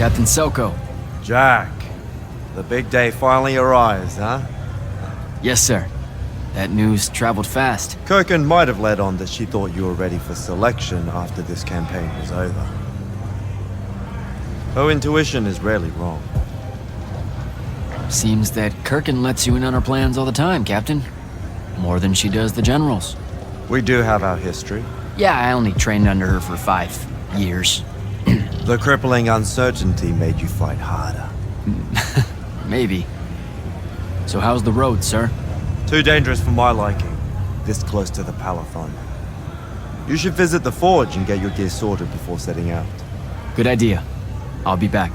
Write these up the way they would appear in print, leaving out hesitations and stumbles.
Captain Selko. Jack, the big day finally arrives, huh? Yes, sir. That news traveled fast. Kirkin might have led on that she thought you were ready for selection after this campaign was over. Her intuition is rarely wrong. Seems that Kirkin lets you in on her plans all the time, Captain. More than she does the generals. We do have our history. Yeah, I only trained under her for 5 years. The crippling uncertainty made you fight harder. Maybe. So how's the road, sir? Too dangerous for my liking, this close to the Palathon. You should visit the forge and get your gear sorted before setting out. Good idea. I'll be back.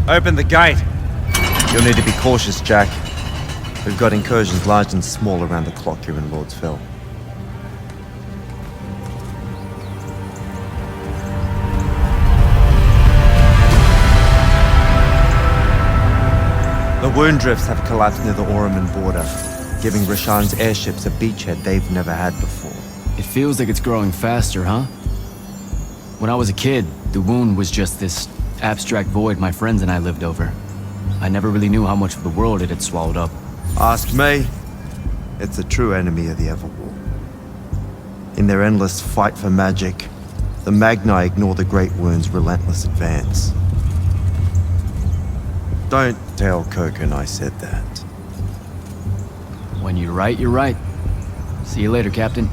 Open the gate. You'll need to be cautious, Jack. We've got incursions large and small around the clock here in Lordsville. The wound drifts have collapsed near the Oraman border, giving Rasharn's airships a beachhead they've never had before. It feels like it's growing faster, huh? When I was a kid, the wound was just this abstract void my friends and I lived over. I never really knew how much of the world it had swallowed up. Ask me. It's a true enemy of the Everwar. In their endless fight for magic, the Magni ignore the Great Wound's relentless advance. Don't tell Kirkin I said that. When you're right, you're right. See you later, Captain.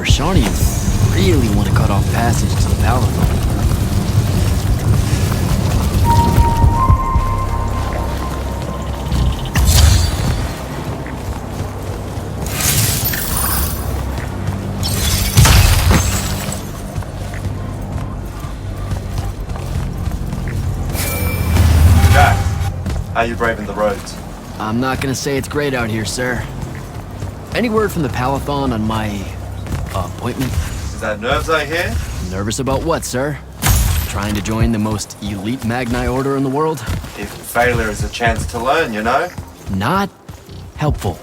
Prashanians really want to cut off passage to the Palatine. Jack, how you braving the roads? I'm not gonna say it's great out here, sir. Any word from the Palatine on my appointment? Is that nerves I hear? Nervous about what, sir? Trying to join the most elite Magni order in the world? If failure is a chance to learn, you know? Not helpful.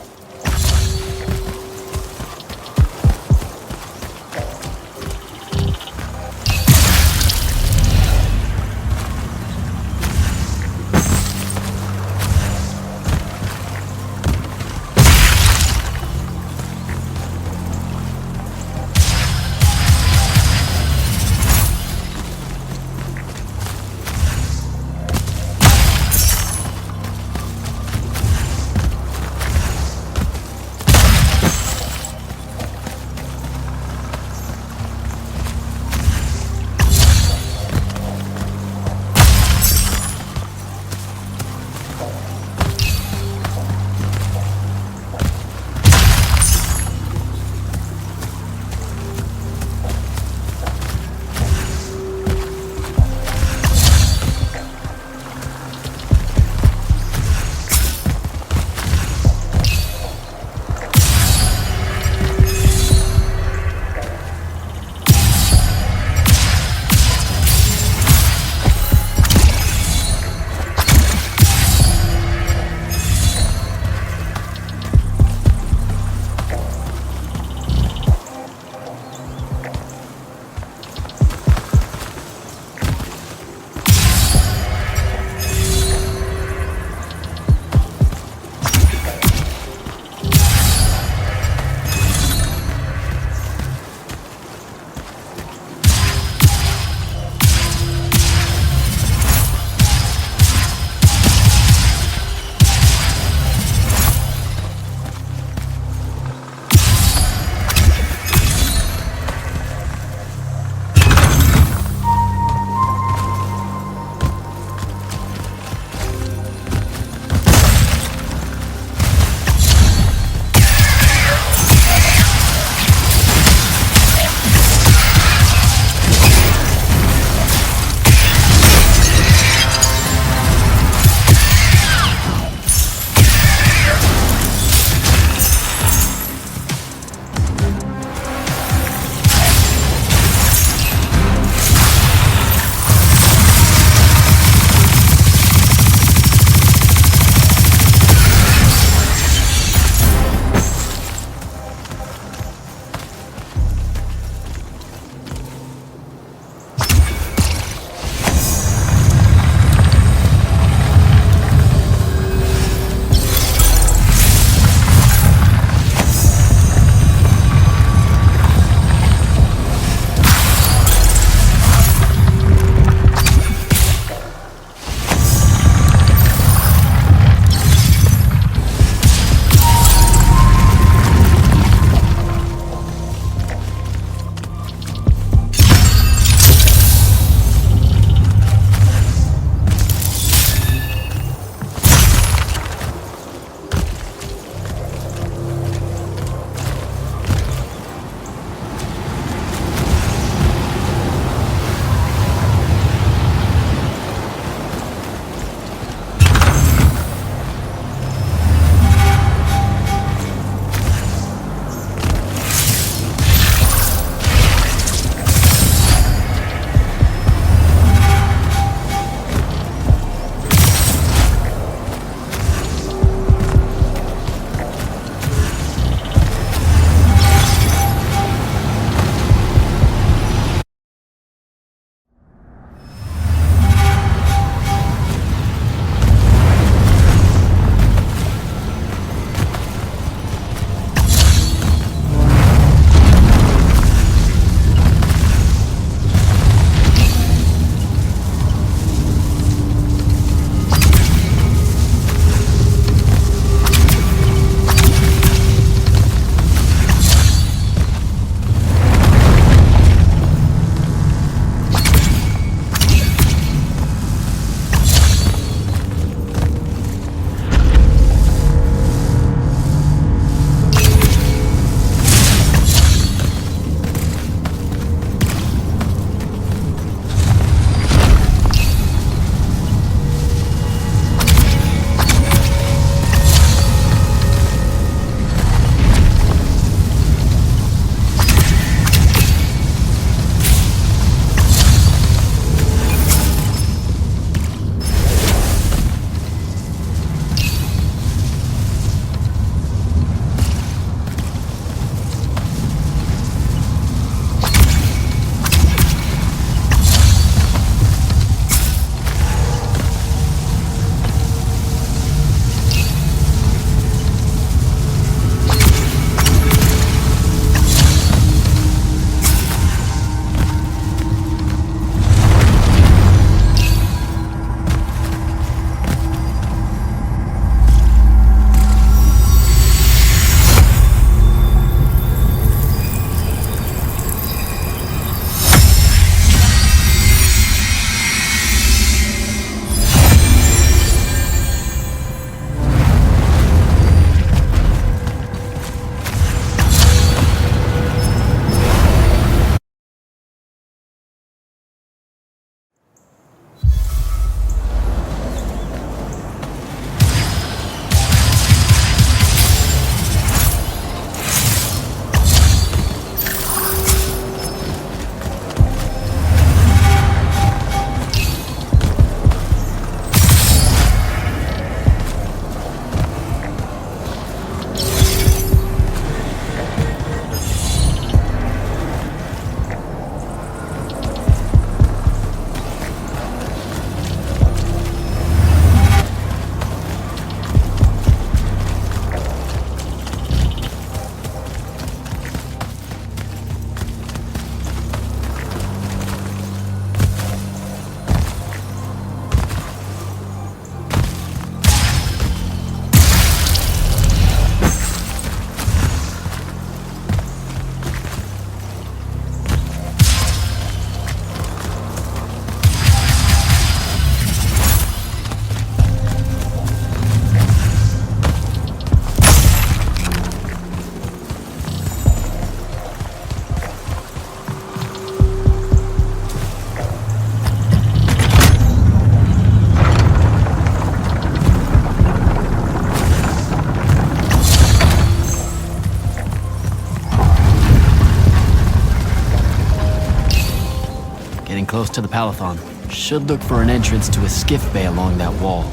close to the Palathon. Should look for an entrance to a skiff bay along that wall.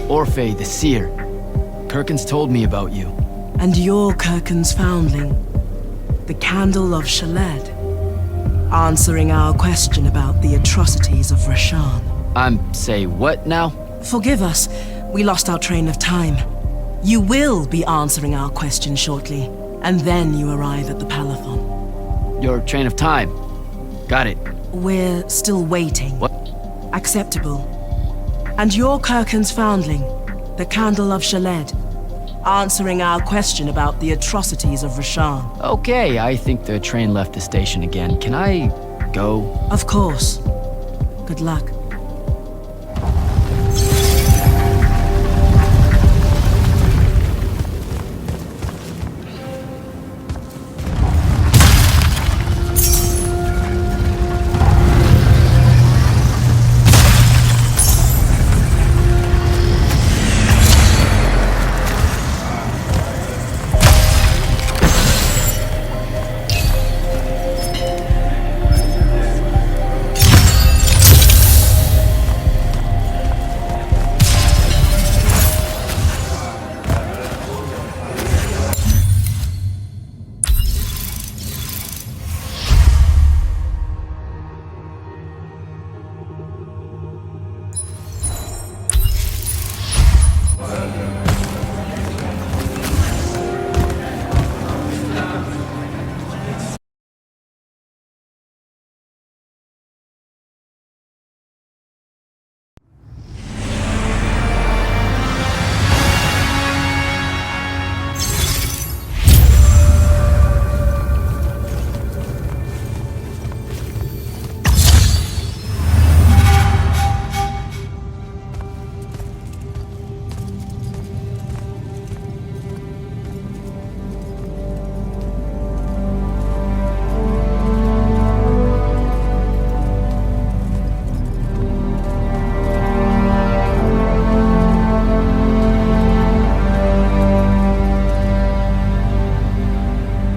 Orphe, the seer. Kirkin's told me about you. And you're Kirkin's foundling, the Candle of Shaled, answering our question about the atrocities of Rashan. Say what now? Forgive us, we lost our train of time. You will be answering our question shortly, and then you arrive at the Palathon. Your train of time. Got it. We're still waiting. What? Acceptable. And you're Kirkin's foundling, the Candle of Shaled, answering our question about the atrocities of Rashan. Okay, I think the train left the station again. Can I go? Of course. Good luck.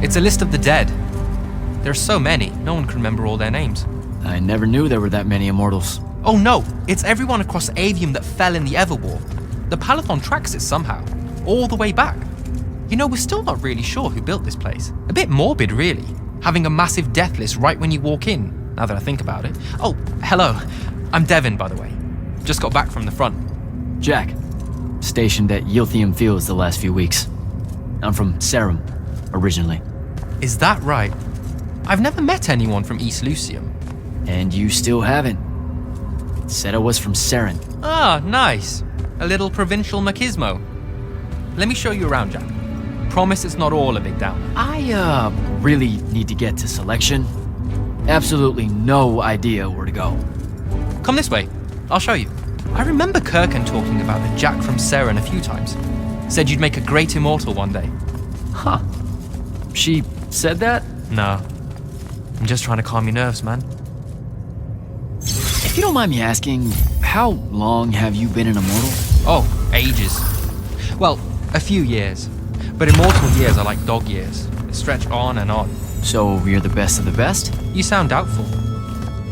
It's a list of the dead. There are so many, no one can remember all their names. I never knew there were that many Immortals. Oh no, it's everyone across Aveum that fell in the Everwar. The Palathon tracks it somehow, all the way back. You know, we're still not really sure who built this place. A bit morbid, really, having a massive death list right when you walk in, now that I think about it. Oh, hello. I'm Devin, by the way. Just got back from the front. Jack. Stationed at Yilthium Fields the last few weeks. I'm from Serum, originally. Is that right? I've never met anyone from East Lucium. And you still haven't. Said I was from Seren. Ah, nice. A little provincial machismo. Let me show you around, Jack. Promise it's not all a big downer. I, really need to get to Selection. Absolutely no idea where to go. Come this way. I'll show you. I remember Kirkin talking about the Jack from Seren a few times. Said you'd make a great immortal one day. Huh. She said that? No. I'm just trying to calm your nerves, man. If you don't mind me asking, how long have you been an immortal? Oh, ages. Well, a few years. But immortal years are like dog years. They stretch on and on. So you're the best of the best? You sound doubtful.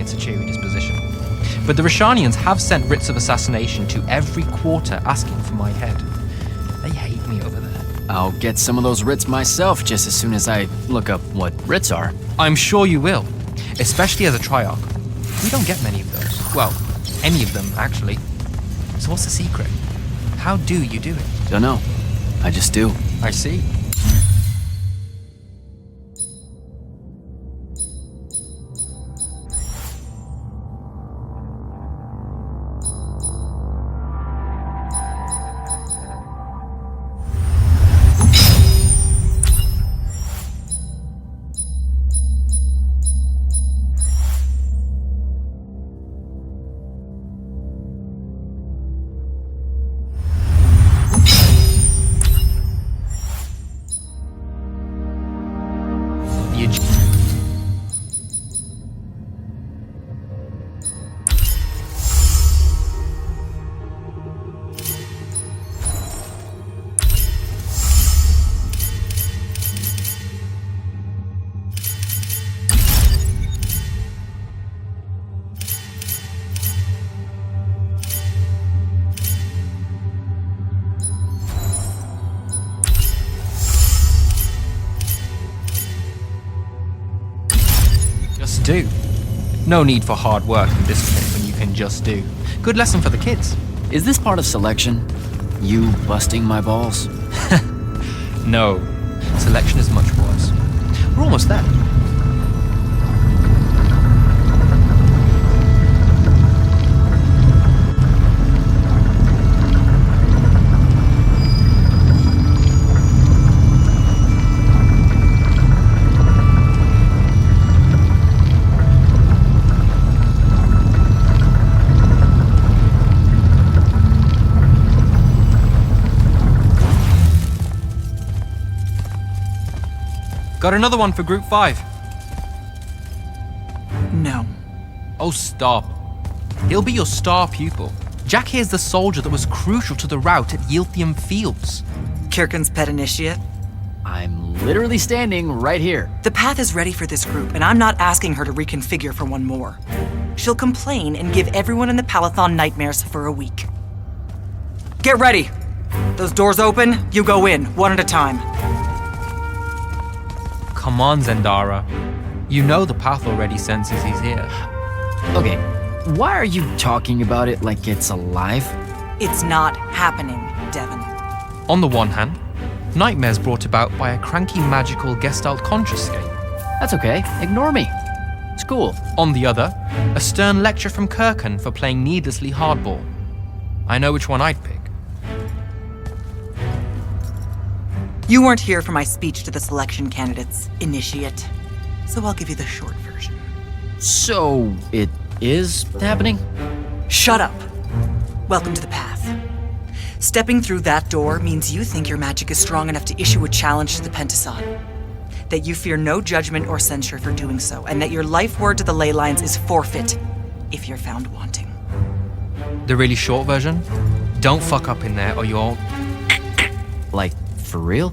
It's a cheery disposition. But the Rishanians have sent writs of assassination to every quarter asking for my head. They hate me over there. I'll get some of those writs myself just as soon as I look up what writs are. I'm sure you will, especially as a Triarch. We don't get many of those. Well, any of them, actually. So what's the secret? How do you do it? Don't know. I just do. I see. Just do. No need for hard work and discipline when you can just do. Good lesson for the kids. Is this part of Selection? You busting my balls? No. Selection is much worse. We're almost there. Got another one for Group 5. No. Oh, stop. He'll be your star pupil. Jack here's the soldier that was crucial to the rout at Yilthium Fields. Kirkin's pet initiate. I'm literally standing right here. The path is ready for this group, and I'm not asking her to reconfigure for one more. She'll complain and give everyone in the Palathon nightmares for a week. Get ready! Those doors open, you go in, one at a time. Come on, Zendara. You know the path already senses he's here. Okay, why are you talking about it like it's alive? It's not happening, Devon. On the one hand, nightmares brought about by a cranky magical Gestalt consciouscape. That's okay, ignore me. It's cool. On the other, a stern lecture from Kirkin for playing needlessly hardball. I know which one I'd pick. You weren't here for my speech to the selection candidates, initiate. So I'll give you the short version. So, it is happening? Shut up. Welcome to the path. Stepping through that door means you think your magic is strong enough to issue a challenge to the Pentason. That you fear no judgment or censure for doing so, and that your life word to the ley lines is forfeit if you're found wanting. The really short version? Don't fuck up in there or you'll... Like, for real?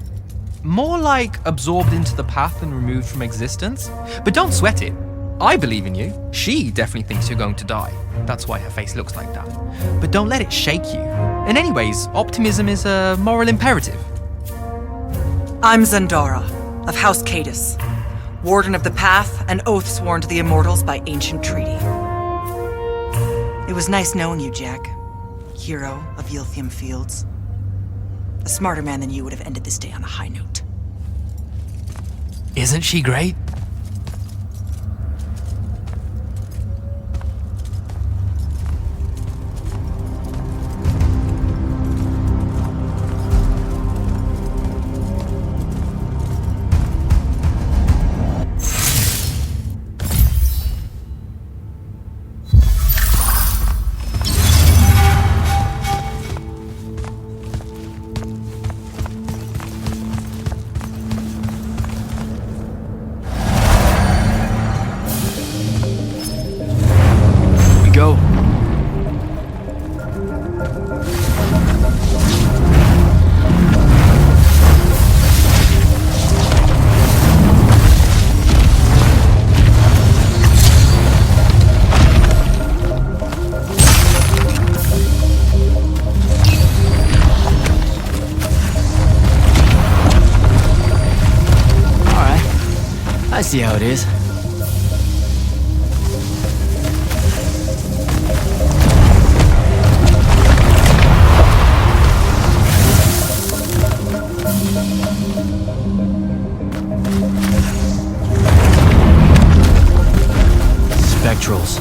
More like absorbed into the path and removed from existence. But don't sweat it. I believe in you. She definitely thinks you're going to die. That's why her face looks like that. But don't let it shake you. And anyways, optimism is a moral imperative. I'm Zendara, of House Cadus, Warden of the Path, an oath sworn to the Immortals by ancient treaty. It was nice knowing you, Jack. hero of Yilthium Fields. A smarter man than you would have ended this day on a high note. Isn't she great? Go. All right. I see how it is. Spectrals.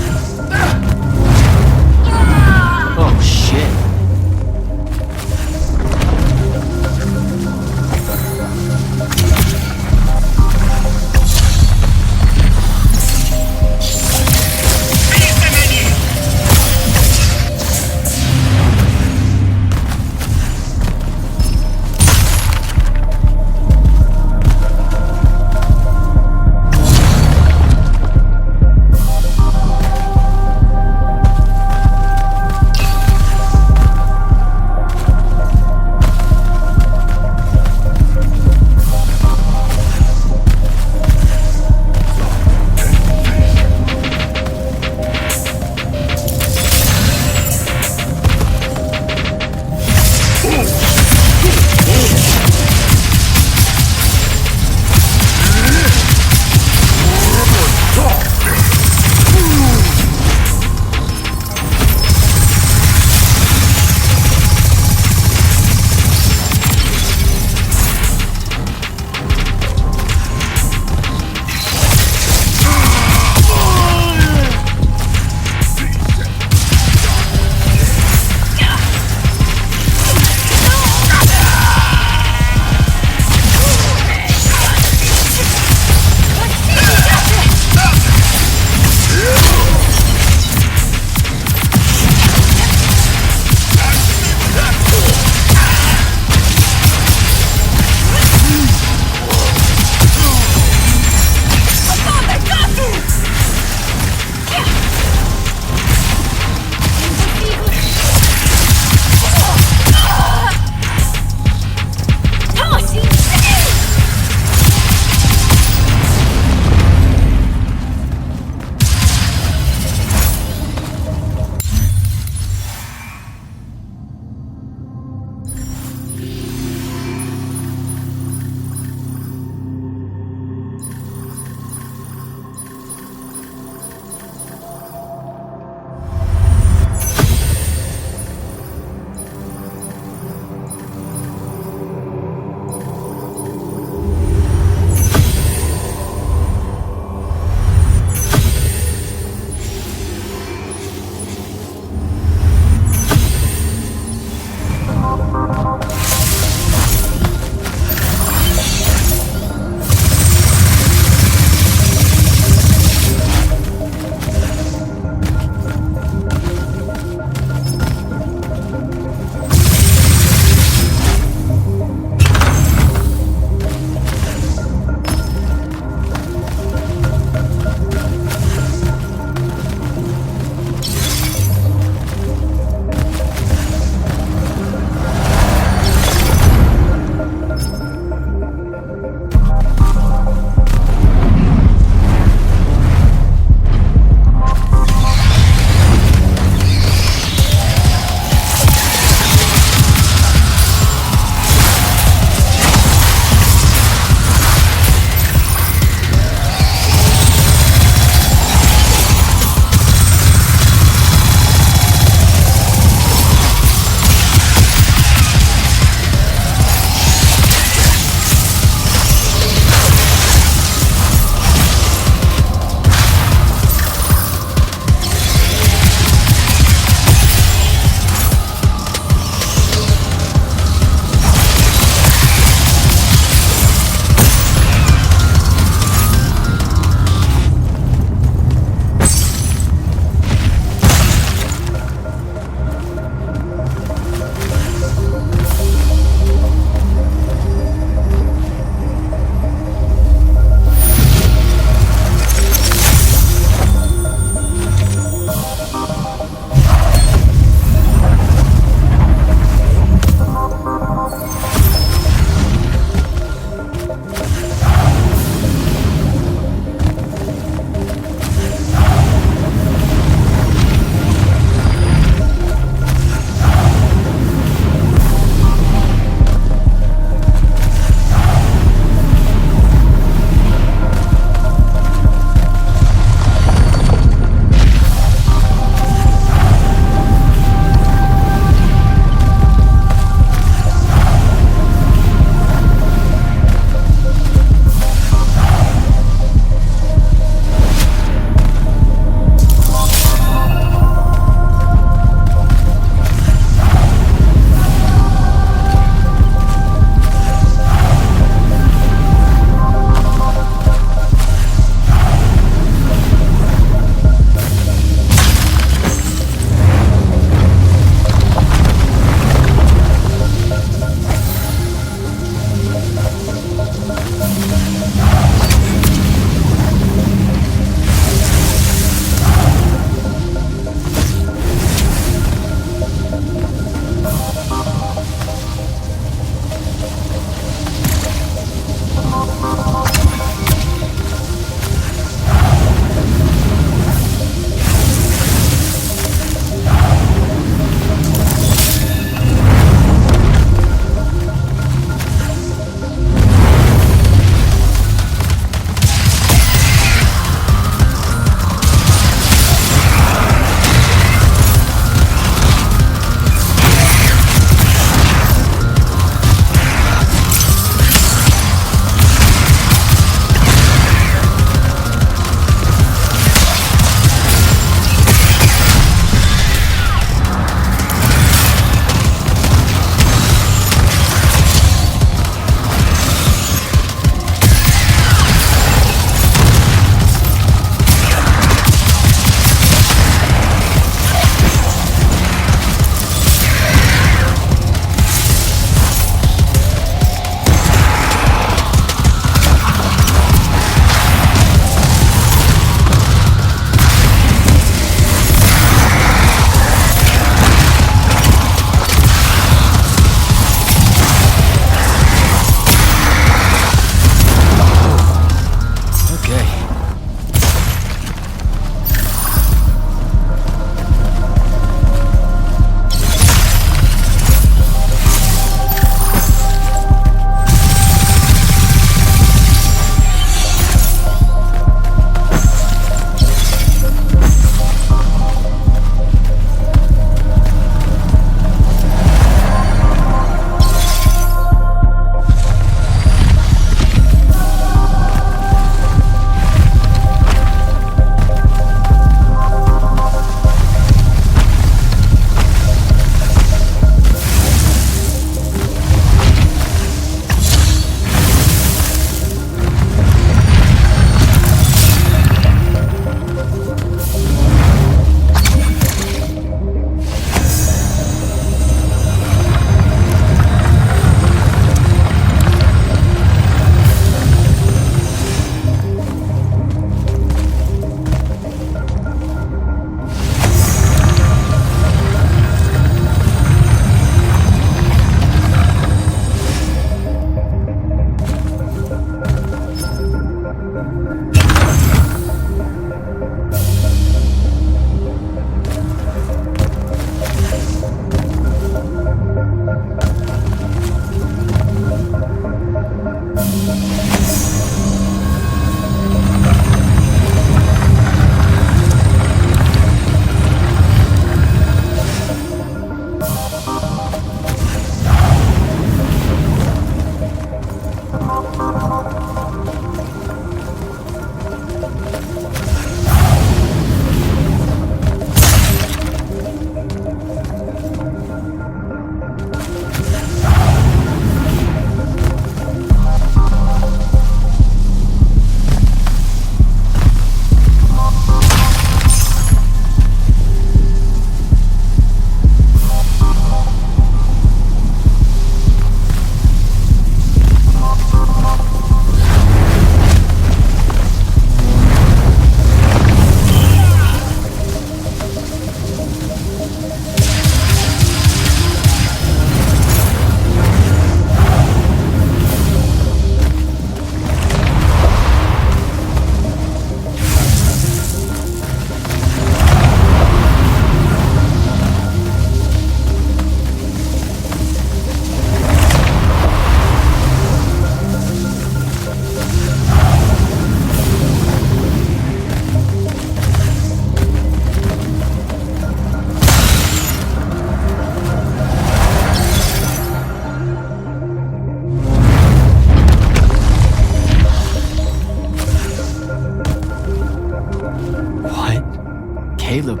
Caleb,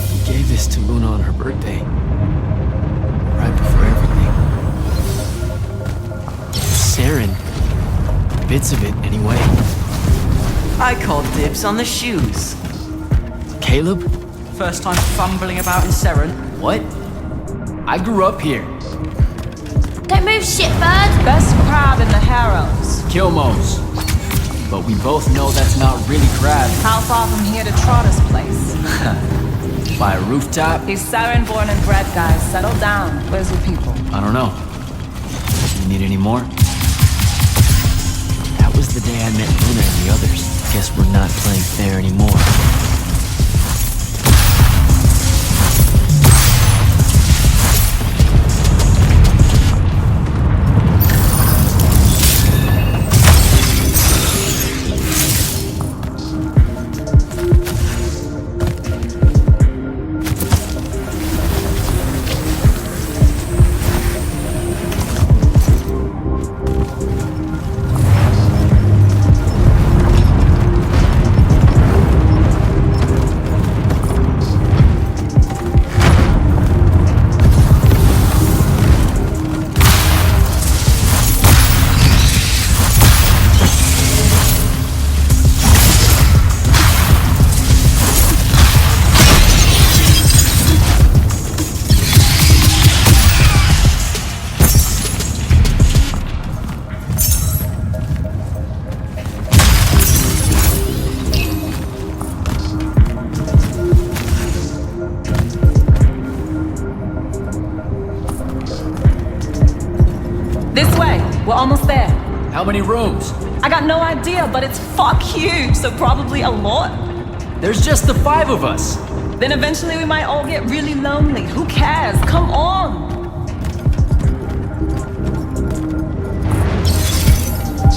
he gave this to Luna on her birthday. Right before everything. Saren. Bits of it, anyway. I called dibs on the shoes. Caleb? First time fumbling about in Seren. What? I grew up here. Don't move, shitbird! Best crab in the Harrows. Kilmos. But we both know that's not really crab. How far from here to Trotter's place? By a rooftop? He's Saren born and bred, guys. Settle down. Where's your people? I don't know. You need any more? That was the day I met Luna and the others. Guess we're not playing fair anymore. We're almost there. How many rooms? I got no idea, but it's fuck huge, so probably a lot. There's just the 5 of us. Then eventually we might all get really lonely. Who cares? Come on!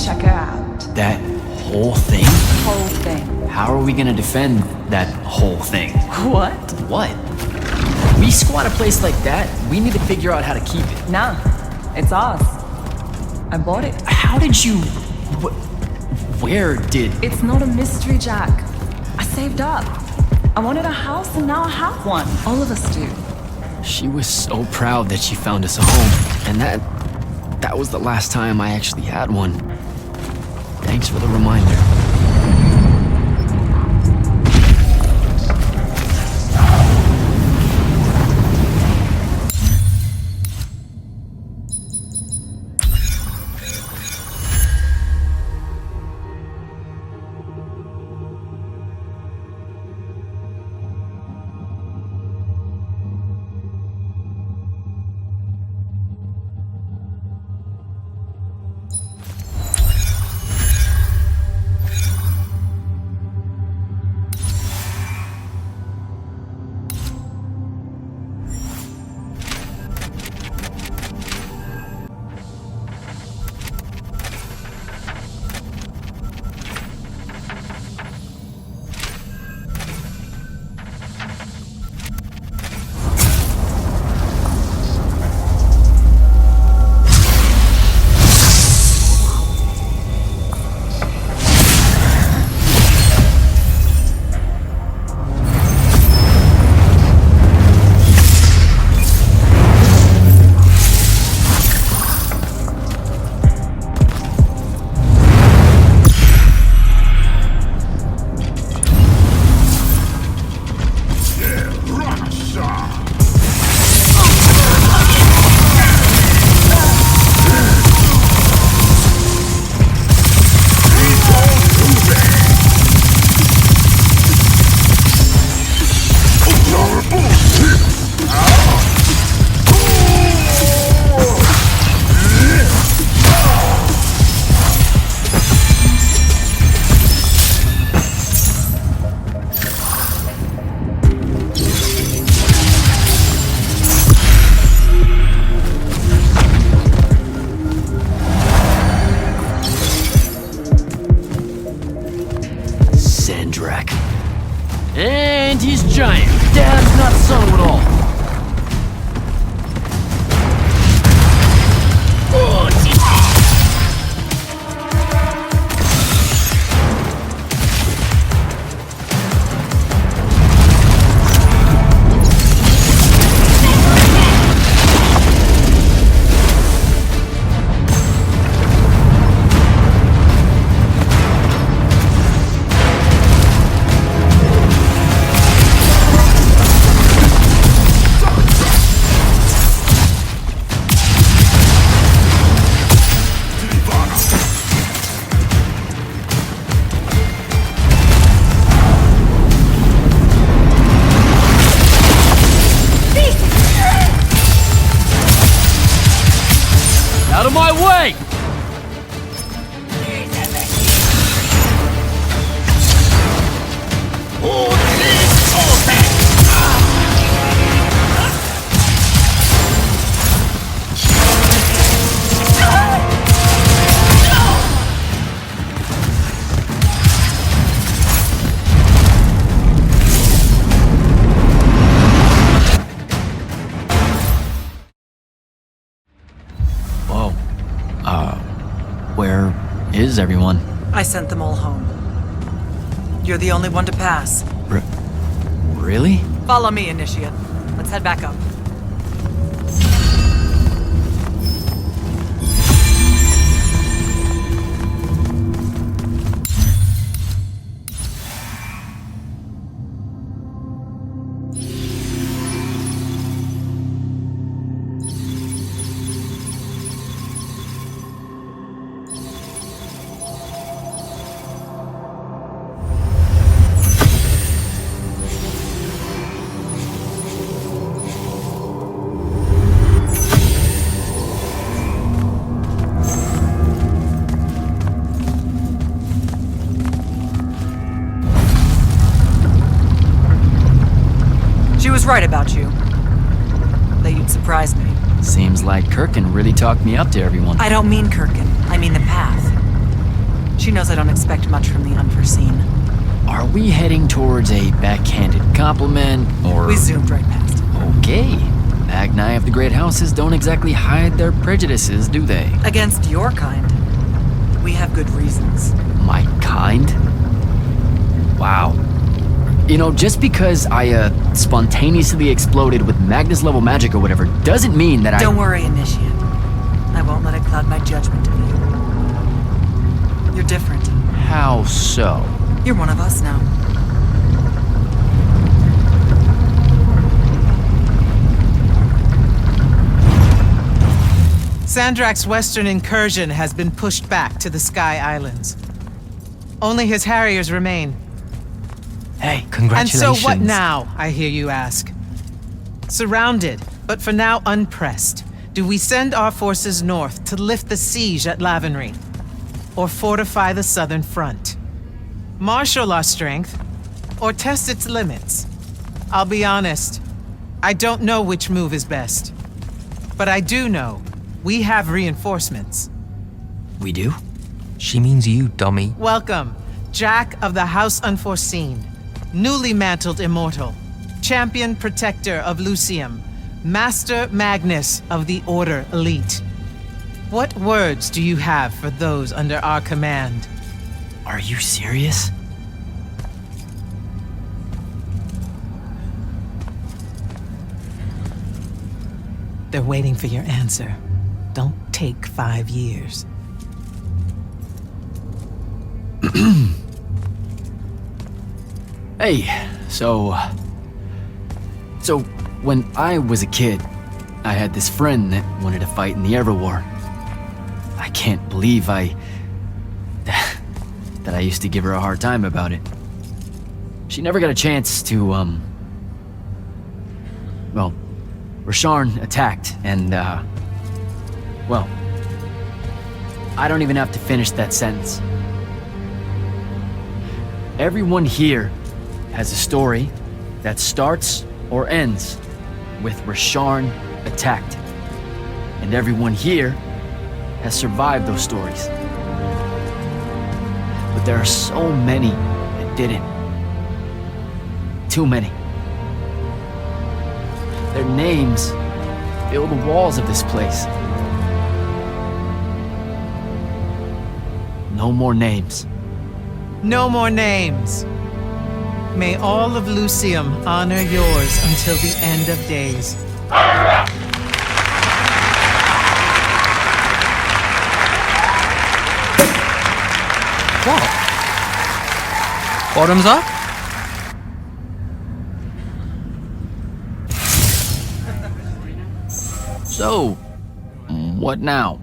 Check her out. That whole thing? Whole thing. How are we gonna defend that whole thing? What? What? We squat a place like that, we need to figure out how to keep it. Nah, it's ours. I bought it. How did you... Where did... It's not a mystery, Jack. I saved up. I wanted a house and now I have one. All of us do. She was so proud that she found us a home. And that was the last time I actually had one. Thanks for the reminder. And he's giant. Dad's not subtle at all. Where's everyone? I sent them all home. You're the only one to pass. Really? Follow me, Initiate. Let's head back up. She was right about you. That you'd surprise me. Seems like Kirkin really talked me up to everyone. I don't mean Kirkin. I mean the path. She knows I don't expect much from the unforeseen. Are we heading towards a backhanded compliment, or... We zoomed right past it. Okay. Magni of the Great Houses don't exactly hide their prejudices, do they? Against your kind. We have good reasons. My kind? Wow. You know, just because I, spontaneously exploded with Magnus-level magic or whatever, doesn't mean that Don't worry, Initiate. I won't let it cloud my judgment of you. You're different. How so? You're one of us now. Sandrak's western incursion has been pushed back to the Sky Islands. Only his Harriers remain. Hey, And congratulations. so what now, I hear you ask? Surrounded, but for now unpressed, do we send our forces north to lift the siege at Lavenry? Or fortify the southern front? Marshal our strength, or test its limits? I'll be honest, I don't know which move is best. But I do know we have reinforcements. We do? She means you, dummy. Welcome, Jack of the House Unforeseen, newly mantled immortal, champion protector of Lucium, Master Magnus of the Order Elite. What words do you have for those under our command? Are you serious? They're waiting for your answer. Don't take 5 years. Hey, so when I was a kid, I had this friend that wanted to fight in the Everwar. I can't believe that I used to give her a hard time about it. She never got a chance to, well, Rasharn attacked, and, well, I don't even have to finish that sentence. Everyone here has a story that starts or ends with Rasharn attacked. And everyone here has survived those stories. But there are so many that didn't. Too many. Their names fill the walls of this place. No more names. No more names. May all of Lucium honor yours until the end of days. What? Bottoms up? So, what now?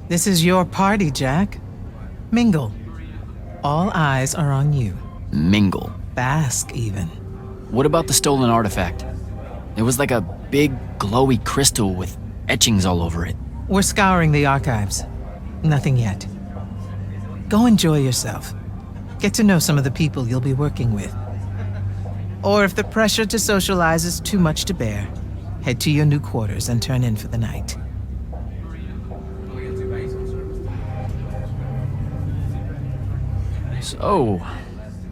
This is your party, Jack. Mingle. All eyes are on you. Mingle. Bask, even. What about the stolen artifact? It was like a big, glowy crystal with etchings all over it. We're scouring the archives. Nothing yet. Go enjoy yourself. Get to know some of the people you'll be working with. Or if the pressure to socialize is too much to bear, head to your new quarters and turn in for the night. So,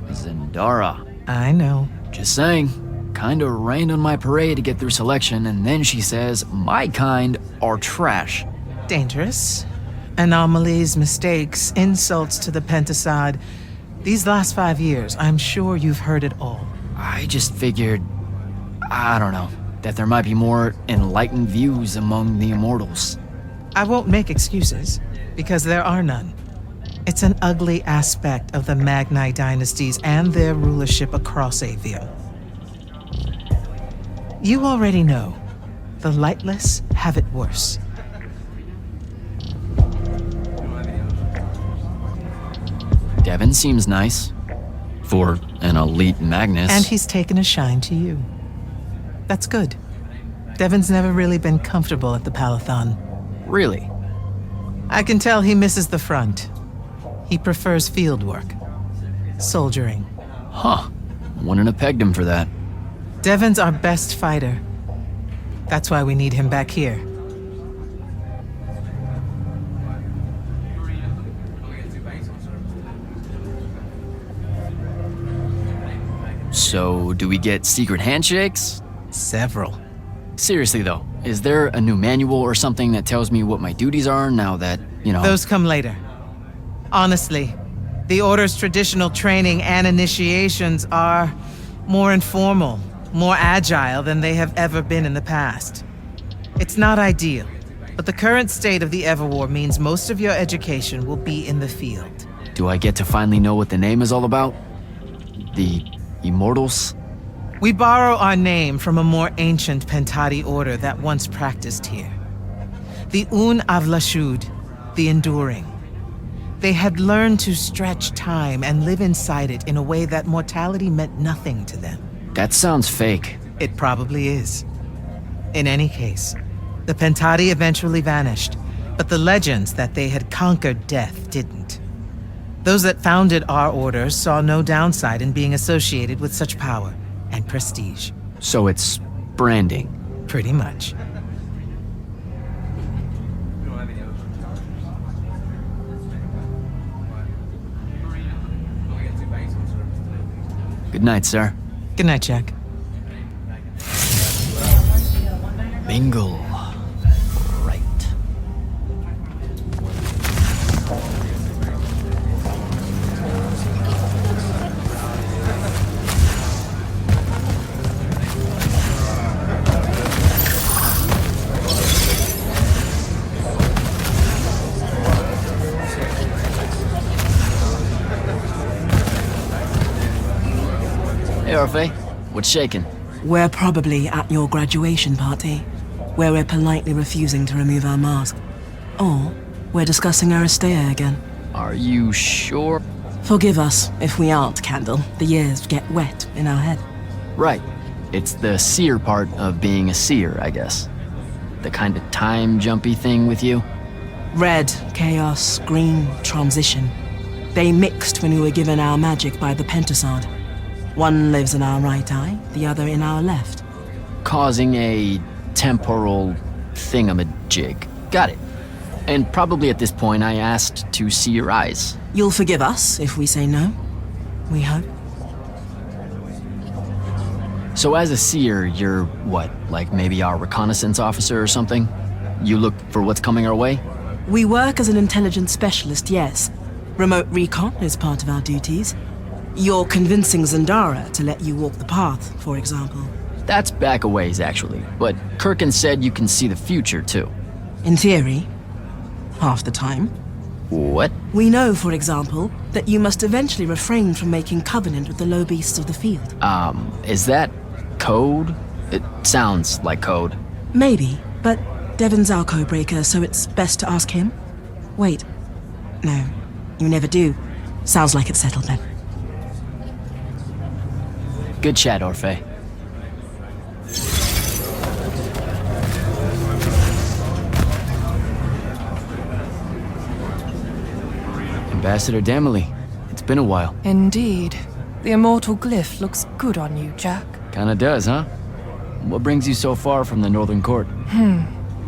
Zendara. I know. Just saying. Kinda rained on my parade to get through selection, and then she says my kind are trash. Dangerous, Anomalies, mistakes, insults to the Pentasod. These last 5 years, I'm sure you've heard it all. I just figured, I don't know, that there might be more enlightened views among the Immortals. I won't make excuses, because there are none. It's an ugly aspect of the Magni dynasties and their rulership across Aveum. You already know, the lightless have it worse. Devin seems nice. For an elite Magnus. And he's taken a shine to you. That's good. Devon's never really been comfortable at the Palathon. Really? I can tell he misses the front. He prefers field work. Soldiering. Huh. Wouldn't have pegged him for that. Devon's our best fighter. That's why we need him back here. So, do we get secret handshakes? Several. Seriously though, is there a new manual or something that tells me what my duties are now that, you know... Those come later. Honestly, the Order's traditional training and initiations are more informal, more agile than they have ever been in the past. It's not ideal, but the current state of the Everwar means most of your education will be in the field. Do I get to finally know what the name is all about? The Immortals? We borrow our name from a more ancient Pentati order that once practiced here. The Un Avlashud, the Enduring. They had learned to stretch time and live inside it in a way that mortality meant nothing to them. That sounds fake. It probably is. In any case, the Pentati eventually vanished, but the legends that they had conquered death didn't. Those that founded our order saw no downside in being associated with such power and prestige. So it's branding. Pretty much. Good night, sir. Good night, Jack. Mingle. Right. Hey, Orphe. What's shaking? We're probably at your graduation party, where we're politely refusing to remove our mask. Or we're discussing Aristea again. Are you sure? Forgive us if we aren't, Candle. The years get wet in our head. Right. It's the seer part of being a seer, I guess. The kind of time-jumpy thing with you. Red, chaos, green, transition. They mixed when we were given our magic by the Pentasod. One lives in our right eye, the other in our left. Causing a temporal thingamajig. Got it. And probably at this point I asked to see your eyes. You'll forgive us if we say no. We hope. So as a seer, you're what, like maybe our reconnaissance officer or something? You look for what's coming our way? We work as an intelligence specialist, yes. Remote recon is part of our duties. You're convincing Zandara to let you walk the path, for example. That's back a ways, actually. But Kirkin said you can see the future, too. In theory. Half the time. What? We know, for example, that you must eventually refrain from making covenant with the low beasts of the field. Is that code? It sounds like code. Maybe, but Devon's our codebreaker, so it's best to ask him. Wait. No, you never do. Sounds like it's settled then. Good chat, Orphe. Ambassador Damley, it's been a while. Indeed. The immortal glyph looks good on you, Jack. Kinda does, huh? What brings you so far from the Northern Court?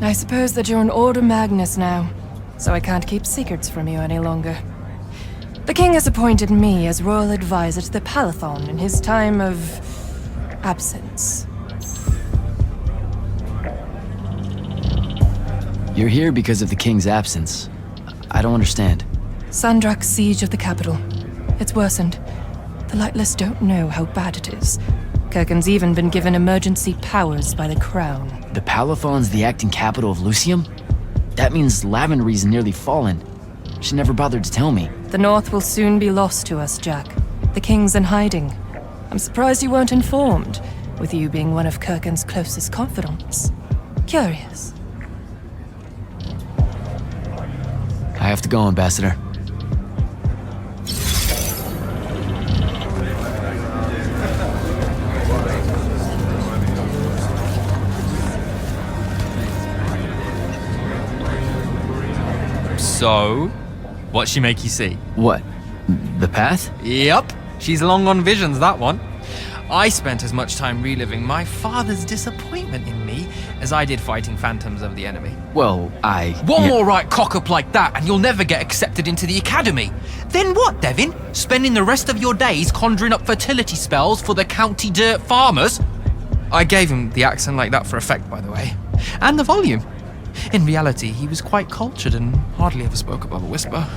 I suppose that you're an Order Magnus now, so I can't keep secrets from you any longer. The king has appointed me as royal advisor to the Palathon in his time of absence. You're here because of the king's absence. I don't understand. Sandrak's siege of the capital. It's worsened. The Lightless don't know how bad it is. Kirken's even been given emergency powers by the Crown. The Palathon's the acting capital of Lucium? That means Lavenry's nearly fallen. She never bothered to tell me. The North will soon be lost to us, Jack. The King's in hiding. I'm surprised you weren't informed, with you being one of Kirken's closest confidants. Curious. I have to go, Ambassador. So, what'd she make you see? What? The path? Yup, she's long on visions, that one. I spent as much time reliving my father's disappointment in me as I did fighting phantoms of the enemy. Well, One more right cock-up like that and you'll never get accepted into the academy. Then what, Devin? Spending the rest of your days conjuring up fertility spells for the county dirt farmers? I gave him the accent like that for effect, by the way. And the volume. In reality, he was quite cultured and hardly ever spoke above a whisper.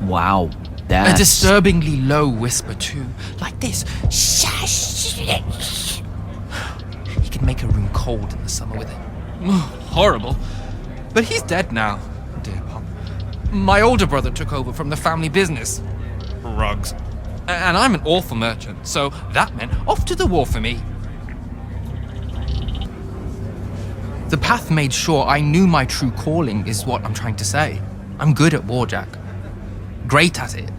Wow, that's... A disturbingly low whisper, too. Like this. He could make a room cold in the summer with it. Horrible. But he's dead now, dear Pop. My older brother took over from the family business. Rugs. And I'm an awful merchant, so that meant off to the war for me. The path made sure I knew my true calling is what I'm trying to say. I'm good at war, Jack. Great at it.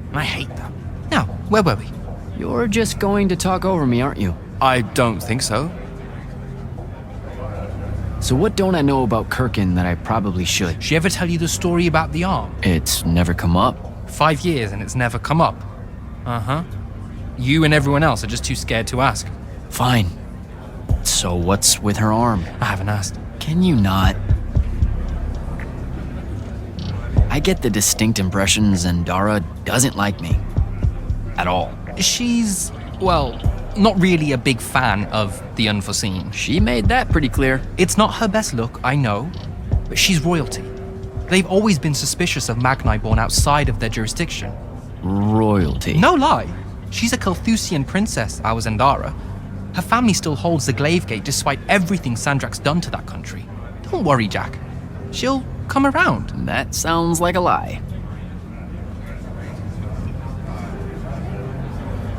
And I hate that. Now, where were we? You're just going to talk over me, aren't you? I don't think so. So what don't I know about Kirken that I probably should? She ever tell you the story about the arm? It's never come up. 5 years and it's never come up. Uh-huh. You and everyone else are just too scared to ask. Fine. So what's with her arm? I haven't asked. Can you not? I get the distinct impression Zendara doesn't like me. At all. She's, well, not really a big fan of the unforeseen. She made that pretty clear. It's not her best look, I know, but she's royalty. They've always been suspicious of Magni born outside of their jurisdiction. Royalty? No lie. She's a Carthusian princess, our Zendara. Her family still holds the Glaive Gate despite everything Sandrak's done to that country. Don't worry, Jack. She'll come around. That sounds like a lie.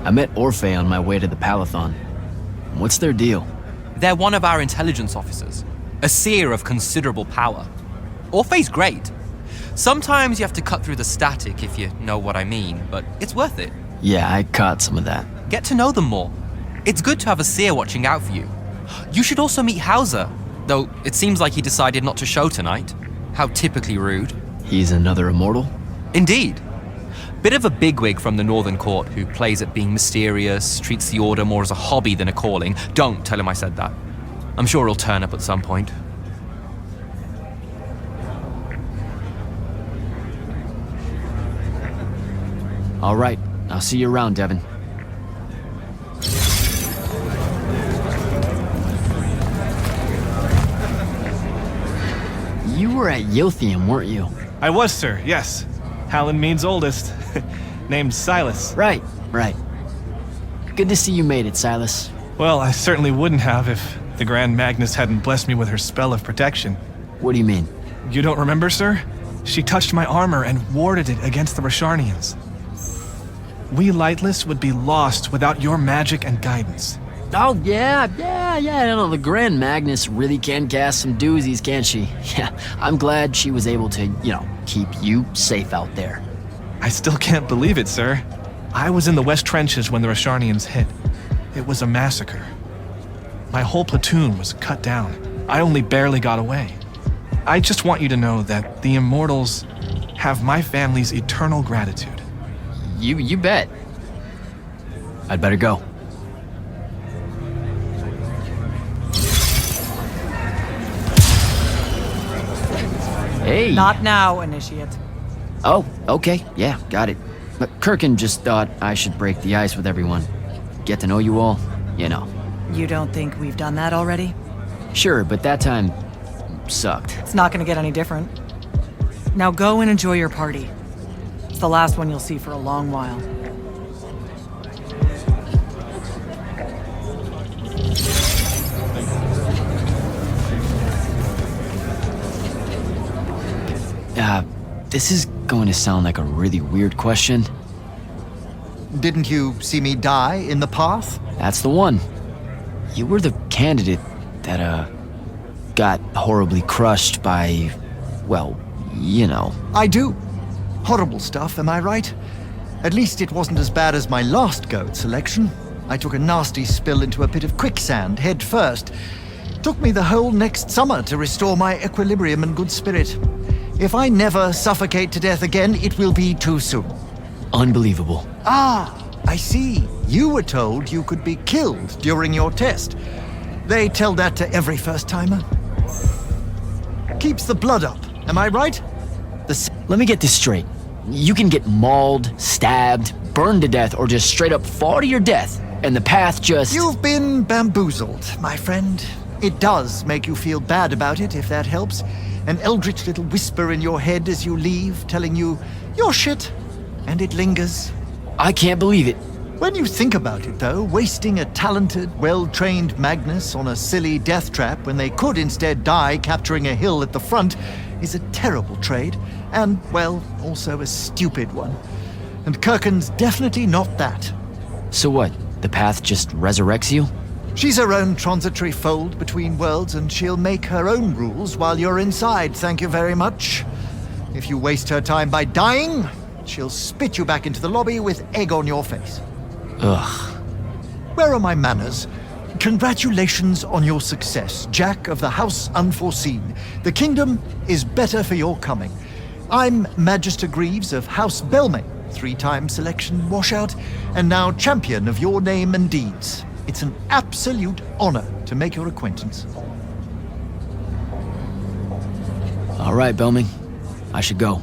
I met Orphe on my way to the Palathon. What's their deal? They're one of our intelligence officers, a seer of considerable power. Orphe's great. Sometimes you have to cut through the static if you know what I mean, but it's worth it. Yeah, I caught some of that. Get to know them more. It's good to have a seer watching out for you. You should also meet Hauser, though it seems like he decided not to show tonight. How typically rude. He's another immortal? Indeed. Bit of a bigwig from the Northern Court who plays at being mysterious, treats the Order more as a hobby than a calling. Don't tell him I said that. I'm sure he'll turn up at some point. All right, I'll see you around, Devin. You were at Yothium, weren't you? I was, sir, yes. Hallen Mead's oldest, named Silas. Right. Good to see you made it, Silas. Well, I certainly wouldn't have if the Grand Magnus hadn't blessed me with her spell of protection. What do you mean? You don't remember, sir? She touched my armor and warded it against the Rasharnians. We Lightless would be lost without your magic and guidance. Oh, yeah, I know, the Grand Magnus really can cast some doozies, can't she? Yeah, I'm glad she was able to, keep you safe out there. I still can't believe it, sir. I was in the West Trenches when the Rasharnians hit. It was a massacre. My whole platoon was cut down. I only barely got away. I just want you to know that the Immortals have my family's eternal gratitude. You bet. I'd better go. Hey. Not now, Initiate. Oh, okay. Yeah, got it. But Kirken just thought I should break the ice with everyone. Get to know you all, You don't think we've done that already? Sure, but that time, sucked. It's not gonna get any different. Now go and enjoy your party. It's the last one you'll see for a long while. This is going to sound like a really weird question. Didn't you see me die in the path? That's the one. You were the candidate that, got horribly crushed by, well, you know. I do. Horrible stuff, am I right? At least it wasn't as bad as my last go at selection. I took a nasty spill into a pit of quicksand head first. Took me the whole next summer to restore my equilibrium and good spirit. If I never suffocate to death again, it will be too soon. Unbelievable. Ah, I see. You were told you could be killed during your test. They tell that to every first-timer. Keeps the blood up, am I right? Let me get this straight. You can get mauled, stabbed, burned to death, or just straight up fall to your death, and the path just... You've been bamboozled, my friend. It does make you feel bad about it, if that helps. An eldritch little whisper in your head as you leave, telling you, you're shit, and it lingers. I can't believe it. When you think about it, though, wasting a talented, well-trained Magnus on a silly death trap when they could instead die capturing a hill at the front is a terrible trade, and, well, also a stupid one. And Kirkin's definitely not that. So what, the path just resurrects you? She's her own transitory fold between worlds, and she'll make her own rules while you're inside, thank you very much. If you waste her time by dying, she'll spit you back into the lobby with egg on your face. Ugh. Where are my manners? Congratulations on your success, Jack of the House Unforeseen. The kingdom is better for your coming. I'm Magister Greaves of House Belmay, 3-time selection washout, and now champion of your name and deeds. It's an absolute honor to make your acquaintance. All right, Belming. I should go.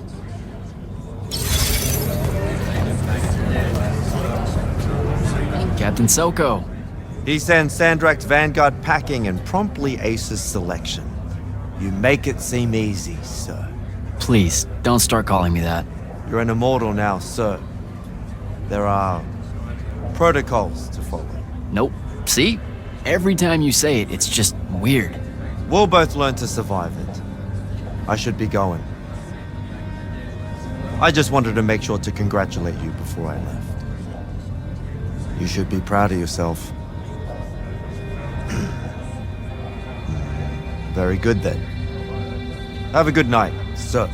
Captain Soko. He sends Sandrak's Vanguard packing and promptly aces selection. You make it seem easy, sir. Please, don't start calling me that. You're an immortal now, sir. There are protocols to follow. Nope. See? Every time you say it, it's just weird. We'll both learn to survive it. I should be going. I just wanted to make sure to congratulate you before I left. You should be proud of yourself. Very good then. Have a good night, sir.